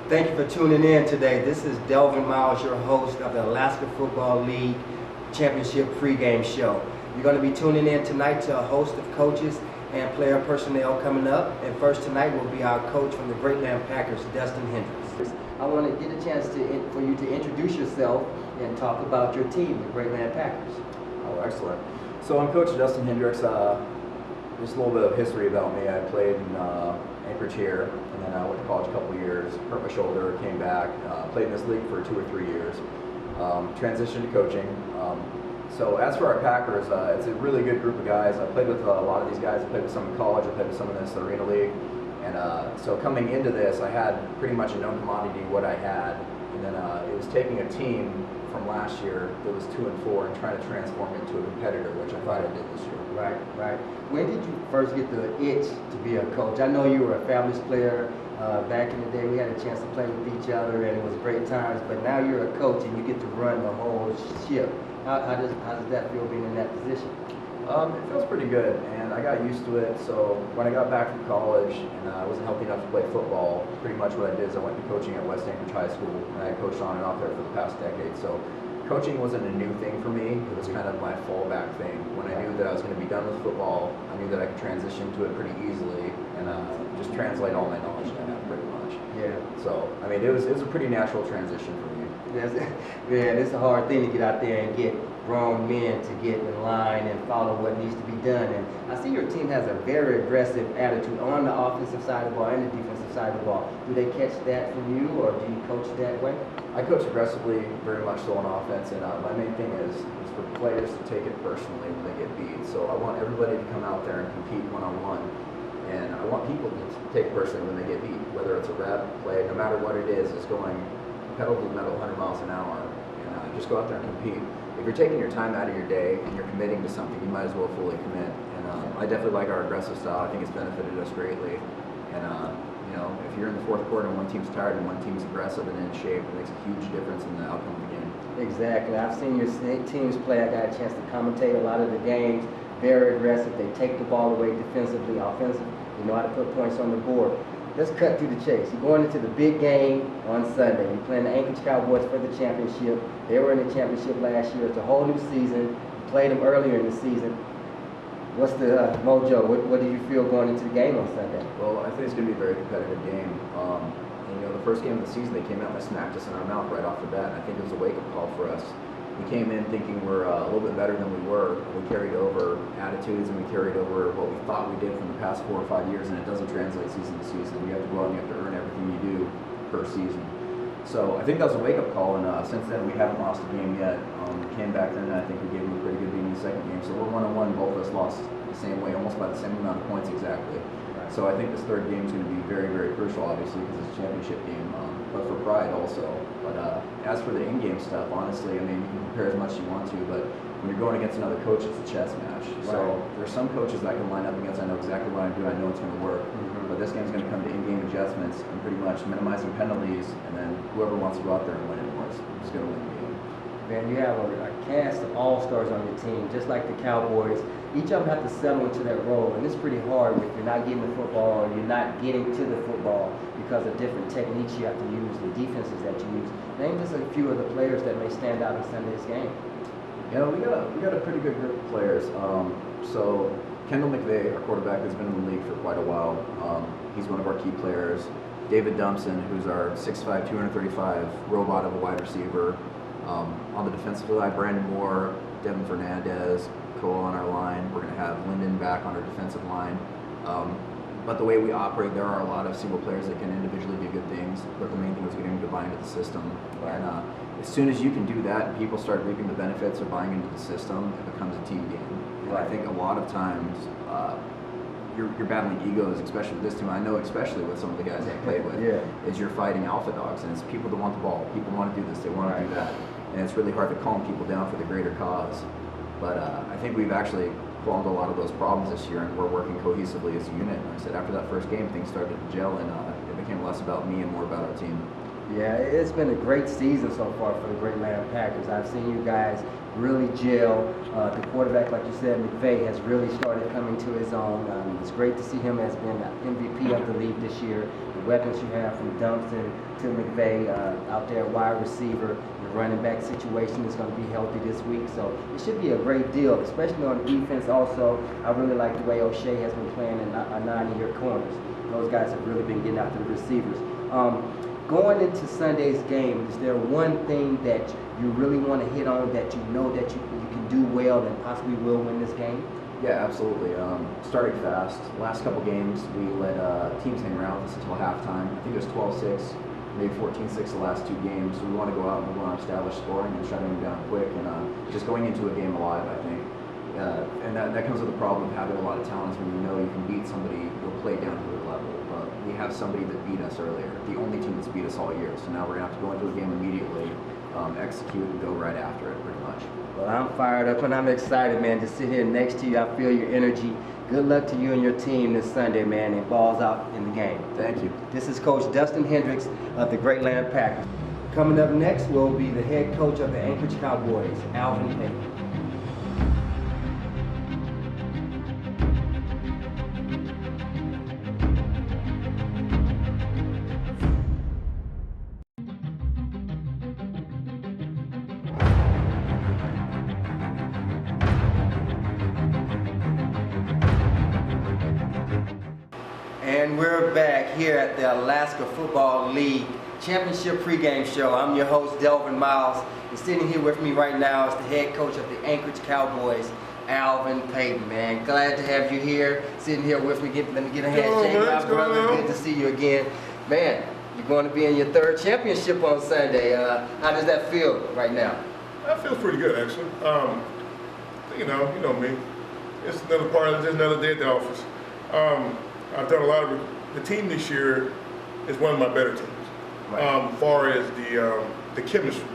Thank you for tuning in today. This is Delvin Miles, your host of the Alaska Football League Championship pregame show. You're going to be tuning in tonight to a host of coaches and player personnel coming up. And first tonight will be our coach from the Greatland Packers, Dustin Hendrix. I want to get a chance for you to introduce yourself and talk about your team, the Greatland Packers. Oh, excellent. So I'm Coach Dustin Hendrix. Just a little bit of history about me. I played in Anchorage here, and then I went to college a couple of years, hurt my shoulder, came back, played in this league for 2 or 3 years, transitioned to coaching. So as for our Packers, it's a really good group of guys. I played with a lot of these guys. I played with some in college. I played with some in this Arena League. And so coming into this, I had pretty much a known commodity what I had. And then it was taking a team from last year that was 2-4 and trying to transform it into a competitor, which I thought I did this year. Right. When did you first get the itch to be a coach? I know you were a fabulous player. Back in the day, we had a chance to play with each other, and it was great times. But now you're a coach, and you get to run the whole ship. How does that feel being in that position? It feels pretty good, and I got used to it. So when I got back from college and I wasn't healthy enough to play football, pretty much what I did is I went to coaching at West Anchorage High School, and I coached on and off there for the past decade. So coaching wasn't a new thing for me. It was kind of my fallback thing. When I knew that I was going to be done with football, I knew that I could transition to it pretty easily and just translate all my knowledge that I have pretty much. Yeah. So, I mean, it was a pretty natural transition for me. Yes, man, it's a hard thing to get out there and get grown men to get in line and follow what needs to be done. And I see your team has a very aggressive attitude on the offensive side of the ball and the defensive side of the ball. Do they catch that from you, or do you coach that way? I coach aggressively, very much so on offense, and my main thing is for players to take it personally when they get beat. So I want everybody to come out there and compete one-on-one, and I want people to take it personally when they get beat, whether it's a rep, play, no matter what it is going pedal to the metal 100 miles an hour, and just go out there and compete. If you're taking your time out of your day and you're committing to something, you might as well fully commit. And I definitely like our aggressive style. I think it's benefited us greatly. And if you're in the fourth quarter and one team's tired and one team's aggressive and in shape, it makes a huge difference in the outcome of the game. Exactly. I've seen your teams play. I got a chance to commentate a lot of the games. Very aggressive. They take the ball away defensively, offensively. They know how to put points on the board. Let's cut through the chase. You're going into the big game on Sunday. You're playing the Anchorage Cowboys for the championship. They were in the championship last year. It's a whole new season. You played them earlier in the season. What's the mojo? What do you feel going into the game on Sunday? Well, I think it's going to be a very competitive game. The first game of the season, they came out and they smacked us in our mouth right off the bat. I think it was a wake-up call for us. We came in thinking we're a little bit better than we were. We carried over attitudes and we carried over what we thought we did from the past 4 or 5 years, and it doesn't translate season to season. You have to go out and you have to earn everything you do per season. So I think that was a wake-up call, and since then we haven't lost a game yet. We came back then, and I think we gave them a pretty good beating in the second game. So we're 1-1. Both of us lost the same way, almost by the same amount of points exactly. So I think this third game is going to be very, very crucial, obviously, because it's a championship game, but for pride also. But as for the in-game stuff, honestly, I mean, you can compare as much as you want to, but when you're going against another coach, it's a chess match. So there's some coaches that I can line up against. I know exactly what I'm doing. I know it's going to work. But this game's going to come to in-game adjustments and pretty much minimizing penalties, and then whoever wants to go out there and win it is going to win the game. Man, you have a cast of all-stars on your team, just like the Cowboys. Each of them have to settle into that role, and it's pretty hard if you're not getting the football or you're not getting to the football because of different techniques you have to use, the defenses that you use. Name just a few of the players that may stand out in Sunday's game. We got a pretty good group of players. So Kendall McVeigh, our quarterback, has been in the league for quite a while. He's one of our key players. David Dumpson, who's our 6'5", 235 robot of a wide receiver. On the defensive side, Brandon Moore, Devin Fernandez, Cole on our line. We're going to have Lyndon back on our defensive line. But the way we operate, there are a lot of single players that can individually do good things, but the main thing is getting them to buy into the system. And as soon as you can do that and people start reaping the benefits of buying into the system, it becomes a team game. And I think a lot of times you're battling egos, especially with this team. I know especially with some of the guys I played with, is you're fighting alpha dogs, and it's people that want the ball. People want to do this, they want to do that. And it's really hard to calm people down for the greater cause. But I think we've actually calmed a lot of those problems this year, and we're working cohesively as a unit. And like I said, after that first game, things started to gel, and it became less about me and more about our team. Yeah, it's been a great season so far for the Great Atlanta Packers. I've seen you guys really gel. The quarterback, like you said, McVay, has really started coming to his own. It's great to see him as being the MVP of the league this year. The weapons you have from Dumpson to McVay out there, wide receiver, the running back situation is going to be healthy this week. So it should be a great deal, especially on defense also. I really like the way O'Shea has been playing in 90-year corners. Those guys have really been getting after the receivers. Going into Sunday's game, is there one thing that you really want to hit on that you know that you can do well and possibly will win this game? Yeah, absolutely. Starting fast. Last couple games, we let teams hang around with us until halftime. I think it was 12-6, maybe 14-6 the last two games. So we want to go out and we want to establish scoring and shut them down quick and just going into a game alive, I think. And that comes with the problem of having a lot of talents when you know you can beat somebody who'll play down to their level. But we have somebody that beat us earlier, the only team that's beat us all year. So now we're going to have to go into a game immediately, execute, and go right after it pretty much. Well, I'm fired up and I'm excited, man, to sit here next to you. I feel your energy. Good luck to you and your team this Sunday, man, and balls out in the game. Thank you. This is Coach Dustin Hendrix of the Great Atlanta Packers. Coming up next will be the head coach of the Anchorage Cowboys, Alvin Payton. And we're back here at the Alaska Football League Championship pregame show. I'm your host, Delvin Miles, and sitting here with me right now is the head coach of the Anchorage Cowboys, Alvin Payton, man. Glad to have you here, sitting here with me. Let me get a handshake, my brother. Good to see you again. Man, you're going to be in your third championship on Sunday. How does that feel right now? That feels pretty good, actually. You know me. It's another part of just another day at the office. I've done a lot of the team this year is one of my better teams. Right. Far as the chemistry,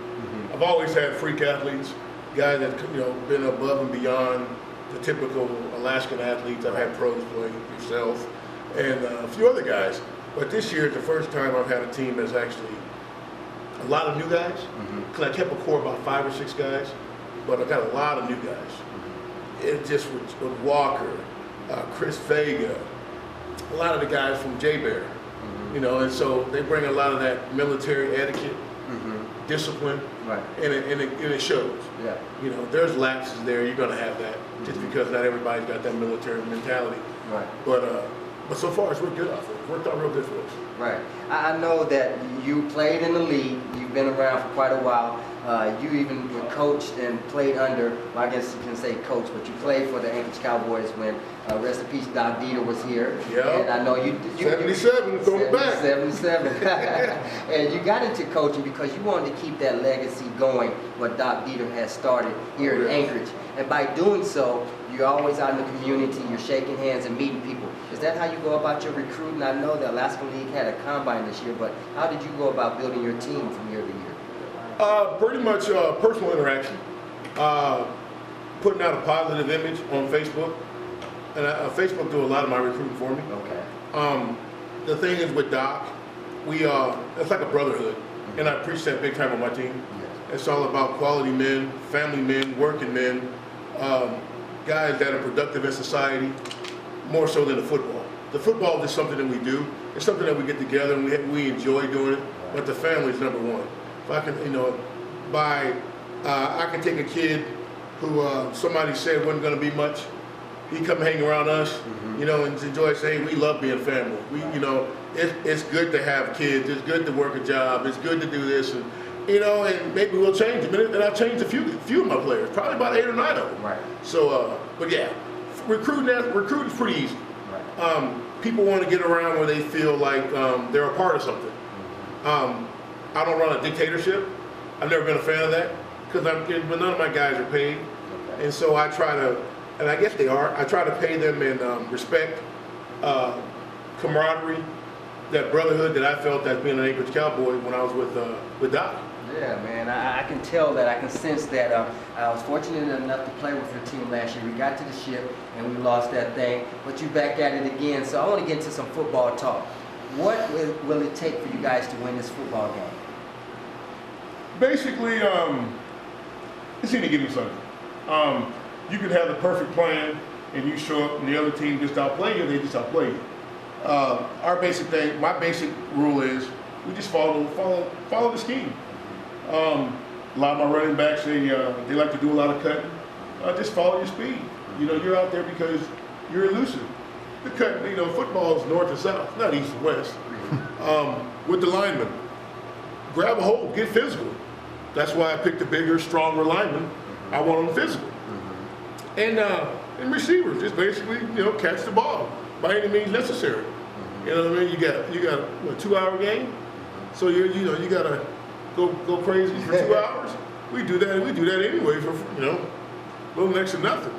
I've always had freak athletes, guys that been above and beyond the typical Alaskan athletes. I've had pros play, yourself, and a few other guys. But this year is the first time I've had a team that's actually a lot of new guys. Because I kept a core of about 5 or 6 guys, but I got a lot of new guys. It just with Walker, Chris Vega, a lot of the guys from J-Bear, and so they bring a lot of that military etiquette, discipline, right, and it shows. Yeah. There's lapses there. You're gonna have that just because not everybody's got that military mentality. Right. But so far it's worked good out for us. Worked out real good for us. Right. I know that you played in the league. You've been around for quite a while. You even were coached and played under, well, I guess you can say coach, but you played for the Anchorage Cowboys when, rest in peace, Doc Dieter was here. Yeah. And I know you 77, going back. 77. And you got into coaching because you wanted to keep that legacy going, what Doc Dieter has started here in Anchorage. And by doing so, you're always out in the community, you're shaking hands and meeting people. Is that how you go about your recruiting? I know the Alaska League had a combine this year, but how did you go about building your team from year to year? Pretty much personal interaction, putting out a positive image on Facebook, and Facebook do a lot of my recruiting for me. Okay. The thing is with Doc, it's like a brotherhood, and I preach that big time on my team. Yes. It's all about quality men, family men, working men, guys that are productive in society, more so than the football. The football is just something that we do. It's something that we get together and we enjoy doing it, but the family is number one. If I can, I can take a kid who somebody said wasn't going to be much. He come hang around us, and enjoy saying we love being family. It's good to have kids. It's good to work a job. It's good to do this, and maybe we'll change them. And I've changed a few of my players, probably about 8 or 9 of them. Right. So, but yeah, recruiting is pretty easy. Right. People want to get around where they feel like they're a part of something. I don't run a dictatorship. I've never been a fan of that because none of my guys are paid, and so I try to, and I guess they are. I try to pay them in respect, camaraderie, that brotherhood that I felt as being an Anchorage Cowboy when I was with Doc. Yeah, man, I can tell that. I can sense that. I was fortunate enough to play with your team last year. We got to the ship and we lost that thing, but you back at it again. So I want to get into some football talk. What will it take for you guys to win this football game? Basically, it's any given Sunday. You can have the perfect plan, and you show up, and the other team just outplay you. They just outplay you. Our basic thing, my basic rule is, we just follow the scheme. A lot of my running backs, they like to do a lot of cutting. Just follow your speed. You know, you're out there because you're elusive. The cut, you know, football is north and south, not east and west. With the linemen, grab a hold, get physical. That's why I picked a bigger, stronger lineman. I want them physical. And receivers, just basically, you know, catch the ball by any means necessary. You know what I mean? You got a 2-hour game, so you gotta go crazy for 2 hours. We do that anyway for, you know, a little next to nothing.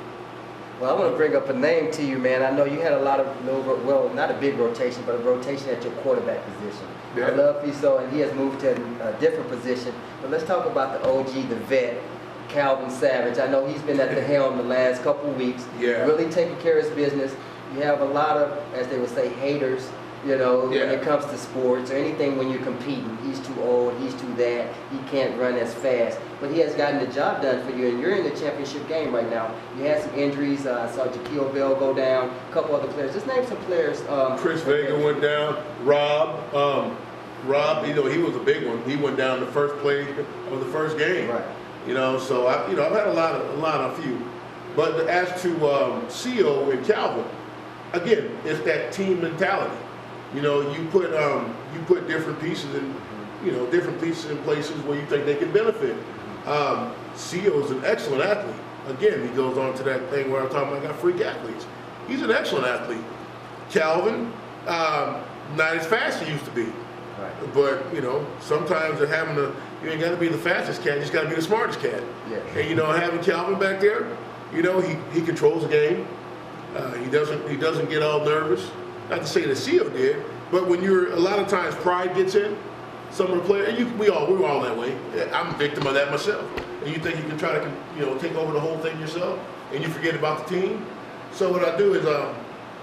Well, I want to bring up a name to you, man. I know you had a lot of well, not a big rotation, but a rotation at your quarterback position. Yeah. I love Fiso, and he has moved to a different position. But let's talk about the OG, the vet, Calvin Savage. I know he's been at the helm the last couple of weeks, Yeah. really taking care of his business. You have a lot of, as they would say, haters, you know, when it comes to sports or anything when you're competing. He's too old, he's too that, he can't run as fast. But he has gotten the job done for you, and you're in the championship game right now. You had some injuries. I saw Jaquil Bell go down, a couple other players. Just name some players. Chris Vega went down. Rob, you know, he was a big one. He went down the first play of the first game. Right. You know, so I've had a few. But as to CO and Calvin, again, it's that team mentality. You know, you put different pieces in, you know, different pieces in places where you think they can benefit. CO is an excellent athlete. Again, he goes on to that thing where I'm talking about, I got freak athletes. He's an excellent athlete. Calvin, not as fast as he used to be. Right. But, you know, sometimes you ain't got to be the fastest cat, you just got to be the smartest cat. Yeah. And, you know, having Calvin back there, you know, he controls the game. He doesn't get all nervous. Not to say that CO did, but when a lot of times pride gets in, some of the players, and we're all that way. I'm a victim of that myself. And you think you can try to, you know, take over the whole thing yourself, and you forget about the team. So what I do is,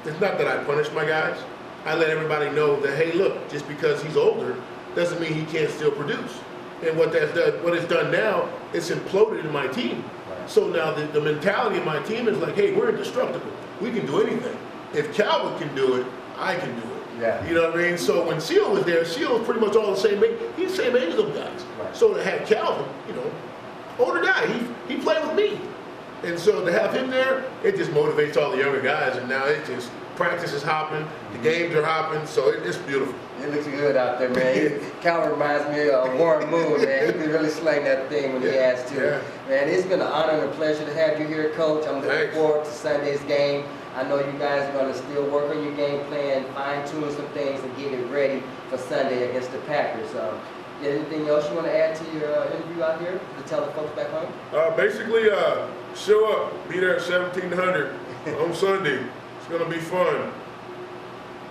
it's not that I punish my guys. I let everybody know that, hey, look, just because he's older doesn't mean he can't still produce. And what it's done now, it's imploded in my team. Right. So now the mentality of my team is like, hey, we're indestructible. We can do anything. If Calvin can do it, I can do it. Yeah. You know what I mean? So when Seal was there, Seal was pretty much all the same age. He's the same age as those guys. Right. So to have Calvin, you know, older guy, he played with me. And so to have him there, it just motivates all the younger guys. And now it just, practice is hopping, the games are hopping, so it's beautiful. It looks good out there, man. Calvin reminds me of Warren Moon, man. He can really sling that thing when he has to. Yeah. Man, it's been an honor and a pleasure to have you here, Coach. I'm looking forward to Sunday's game. I know you guys are going to still work on your game plan, fine-tune some things, and get it ready for Sunday against the Packers. Anything else you want to add to your interview out here to tell the folks back home? Basically, show up. Be there at 1700 on Sunday. It's going to be fun.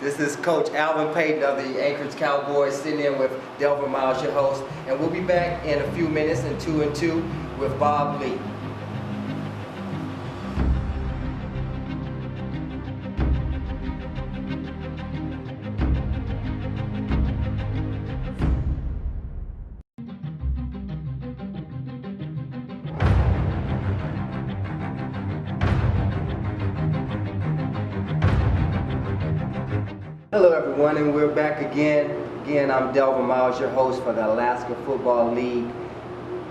This is Coach Alvin Payton of the Anchorage Cowboys sitting in with Delvin Miles, your host. And we'll be back in a few minutes in 2 and 2 with Bob Lee. Hello everyone, and we're back again. Again, I'm Delvin Miles, your host for the Alaska Football League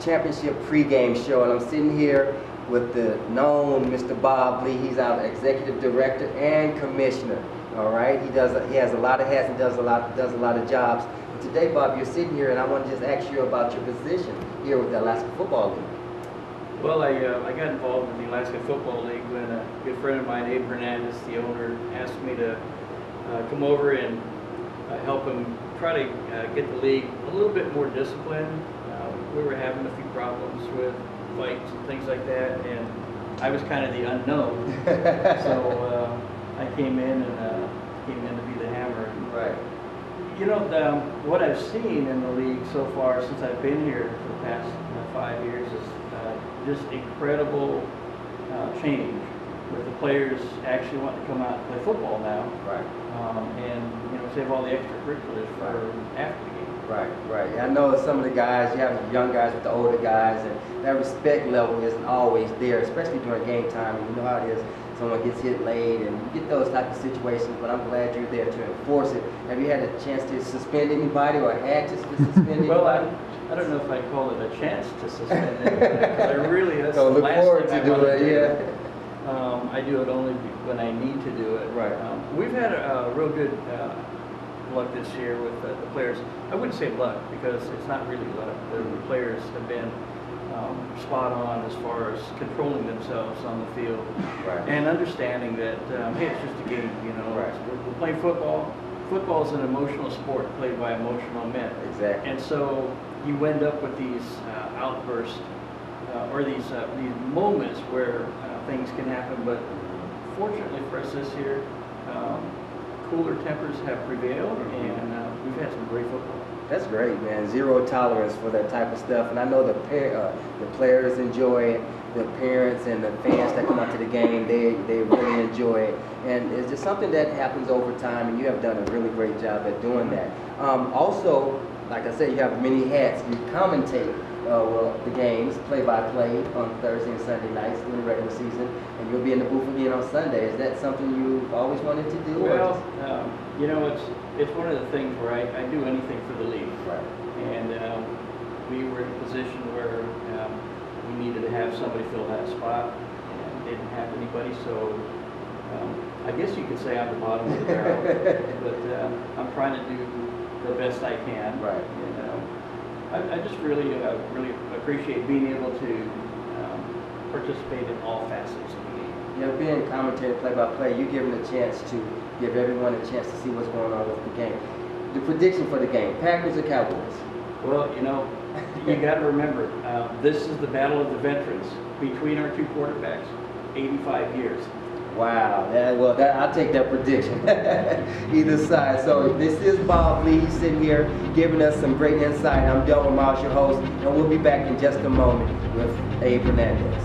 Championship pregame show, and I'm sitting here with the known Mr. Bob Lee. He's our executive director and commissioner. All right, he has a lot of hats and does a lot of jobs. But today, Bob, you're sitting here, and I want to just ask you about your position here with the Alaska Football League. Well, I got involved in the Alaska Football League when a good friend of mine, Abe Hernandez, the owner, asked me to come over and help him try to get the league a little bit more disciplined. We were having a few problems with fights and things like that, and I was kind of the unknown. So I came in to be the hammer. Right. You know, what I've seen in the league so far since I've been here for the past 5 years is just incredible change with the players actually wanting to come out and play football now. Right. And, you know, save all the extracurriculars for after the game. Right, right. I know some of the guys, you have young guys with the older guys, and that respect level isn't always there, especially during game time. And you know how it is. Someone gets hit late, and you get those type of situations, but I'm glad you're there to enforce it. Have you had a chance to suspend anybody or had to suspend anybody? Well, I don't know if I'd call it a chance to suspend anybody, because I really, that's So the look last forward thing to I want doing to it, do. yeah. I do it only when I need to do it. Right. We've had a real good luck this year with the players. I wouldn't say luck, because it's not really luck. The players have been spot on as far as controlling themselves on the field, Right. and understanding that hey, it's just a game. You know, Right. we're playing football. Football is an emotional sport played by emotional men. Exactly. And so you end up with these outbursts or these moments where things can happen. But fortunately for us this year, cooler tempers have prevailed, and we've had some great football. That's great, man. Zero tolerance for that type of stuff, and I know the players enjoy it. The parents and the fans that come out to the game, they really enjoy it, and it's just something that happens over time. And you have done a really great job at doing that. Also, like I said, you have many hats. You commentate the games, play-by-play on Thursday and Sunday nights during the regular season, and you'll be in the booth again on Sunday. Is that something you've always wanted to do? Well, you know, it's one of the things where I do anything for the league. Right. And we were in a position where we needed to have somebody fill that spot, and didn't have anybody, so I guess you could say I'm the bottom of the barrel, but I'm trying to do the best I can. Right. And I just really appreciate being able to participate in all facets of the game. You know, being commentator, play-by-play, you're given a chance to give everyone a chance to see what's going on with the game. The prediction for the game, Packers or Cowboys? Well, you know, you got to remember, this is the battle of the veterans between our two quarterbacks, 85 years. Wow, I'll take that prediction. Either side. So this is Bob Lee sitting here giving us some great insight. I'm Delmer Miles, your host, and we'll be back in just a moment with Abe Hernandez.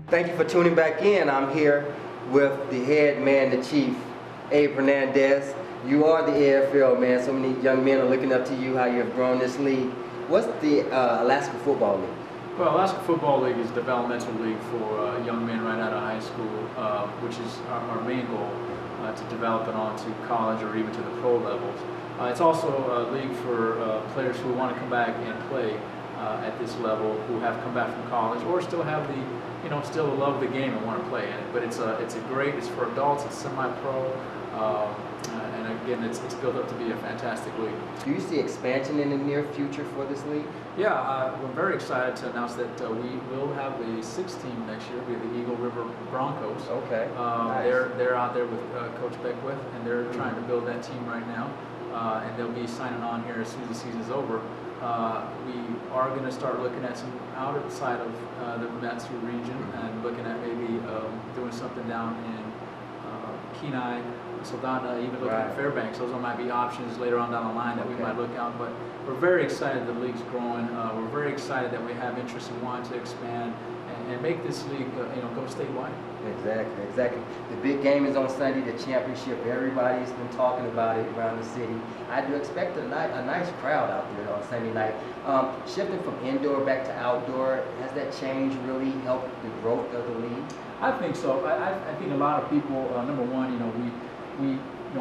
Thank you for tuning back in. I'm here with the head man, the chief, Abe Hernandez. You are the AFL man. So many young men are looking up to you, how you have grown this league. What's the Alaska Football League? Well, Alaska Football League is a developmental league for young men right out of high school, which is our main goal, to develop it on to college or even to the pro levels. It's also a league for players who want to come back and play at this level, who have come back from college or still have the, still love the game and want to play in it. But it's for adults, it's semi-pro, and again, it's built up to be a fantastic league. Do you see expansion in the near future for this league? Yeah, we're very excited to announce that we will have the 6th team next year. It'll be the Eagle River Broncos. Okay. Nice. They're out there with Coach Beckwith, and they're trying to build that team right now. And they'll be signing on here as soon as the season's over. We are going to start looking at some outside of the Matsu region and looking at maybe doing something down in Kenai, Soldana, even looking at Fairbanks. Those might be options later on down the line that we might look out. But we're very excited the league's growing. We're very excited that we have interest in wanting to expand and make this league go statewide. Exactly. The big game is on Sunday, the championship. Everybody's been talking about it around the city. I do expect a nice crowd out there on Sunday night. Shifting from indoor back to outdoor, has that change really helped the growth of the league? I think so. I think a lot of people, number one,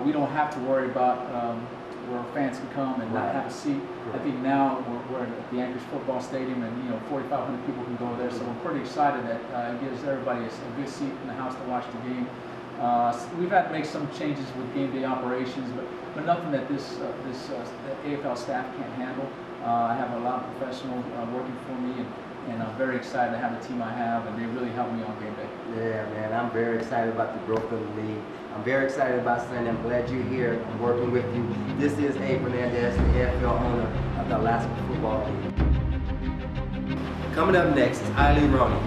we don't have to worry about where fans can come and not have a seat. I think now we're at the Anchorage Football Stadium, and 4,500 people can go there. So we're pretty excited that it gives everybody a good seat in the house to watch the game. We've had to make some changes with game day operations, but nothing that this AFL staff can't handle. I have a lot of professionals working for me, and and I'm very excited to have the team I have, and they really helped me on game day. Yeah, man, I'm very excited about the growth of the league. I'm very excited about Sunday. I'm glad you're here. I'm working with you. This is Abe Hernandez, the AFL owner of the Alaska Football League. Coming up next is Eileen Roney,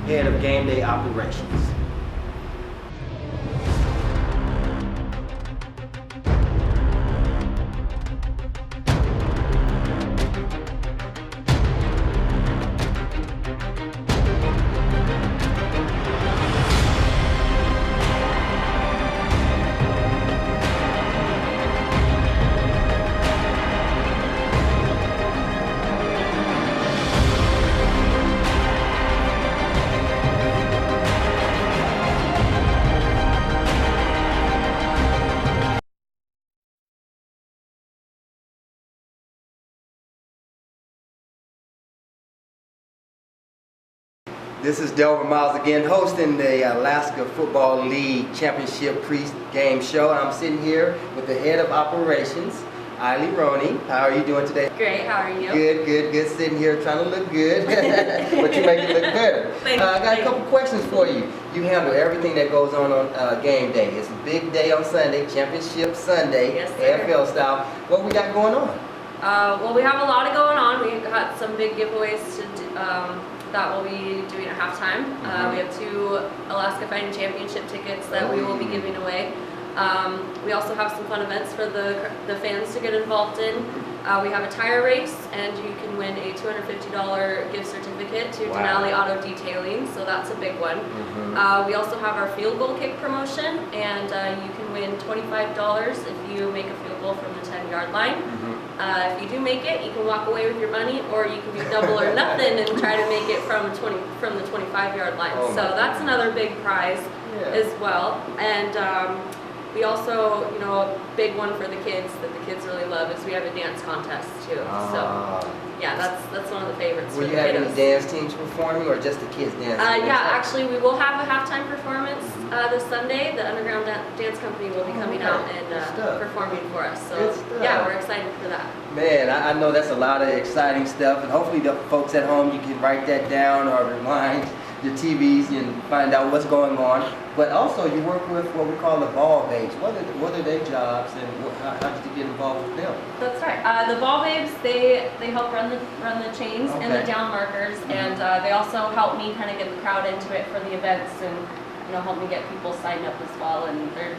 head of game day operations. This is Delvin Miles again, hosting the Alaska Football League Championship pre-game show. I'm sitting here with the head of operations, Eileen Roney. How are you doing today? Great, how are you? Good, good, good. Sitting here trying to look good, but you make it look better. Thank you. I got a couple questions for you. You handle everything that goes on game day. It's a big day on Sunday, Championship Sunday, Yes, sir. AFL style. What we got going on? Well, we have a lot going on. We got some big giveaways to do, that we'll be doing at halftime. We have 2 Alaska Fighting Championship tickets that we will be giving away. We also have some fun events for the fans to get involved in. We have a tire race, and you can win a $250 gift certificate to Denali Auto Detailing, so that's a big one. We also have our field goal kick promotion, and you can win $25 if you make a field goal from the 10-yard line. If you do make it, you can walk away with your money, or you can do double or nothing and try to make it from the 25-yard line. Oh, so that's another big prize as well. And we also, a big one for the kids that the kids really love is we have a dance contest too. So yeah, that's one of the favorites. Will you have any dance teams performing, or just the kids dancing? Yeah, actually we will have a halftime performance this Sunday. The Underground Dance Company will be coming out and performing for us. So yeah, we're excited for that. Man, I know that's a lot of exciting stuff, and hopefully the folks at home, you can write that down or rewind your TVs and find out what's going on. But also you work with what we call the ball babes. What are their jobs, and how did you get involved with them? That's right. The ball babes, they help run the chains and the down markers, and they also help me kind of get the crowd into it for the events, and help me get people signed up as well. And they're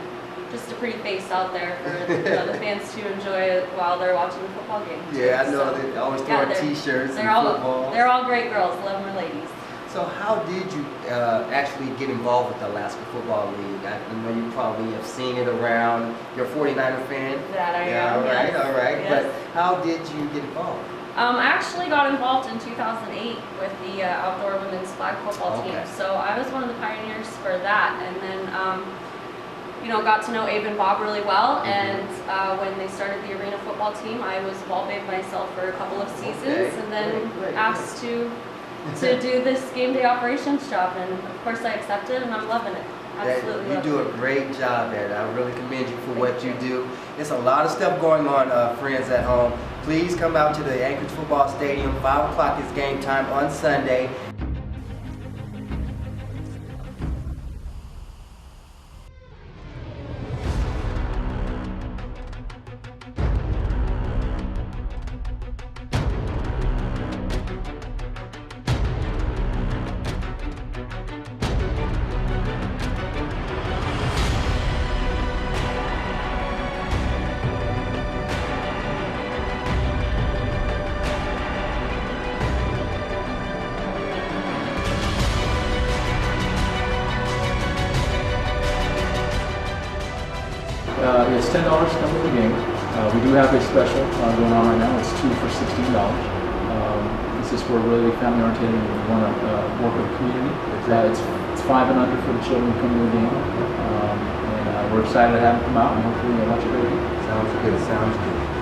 just a pretty face out there for the fans to enjoy while they're watching the football game. Yeah, I know they always throwing T-shirts and footballs. They're all great girls. Love them, ladies. So how did you actually get involved with the Alaska Football League? I know you probably have seen it around. You're a 49er fan? That I am, yes. All right. Yes. But how did you get involved? I actually got involved in 2008 with the outdoor women's flag football team. So I was one of the pioneers for that, and then got to know Abe and Bob really well. And when they started the arena football team, I was ball babe myself for a couple of seasons, and then asked to do this game day operations job, and of course I accepted, and I'm loving it. Absolutely. You do a great job at it. I really commend you for what you do. There's a lot of stuff going on, friends at home. Please come out to the Anchorage Football Stadium. 5 o'clock is game time on Sunday. It's $10 to come to the game. We do have a special going on right now. It's 2 for $16. This is for really family-oriented, and we want to work with the community. It's 5 and under for the children who come to the game. And we're excited to have them come out, and hopefully watch a great game. Sounds good.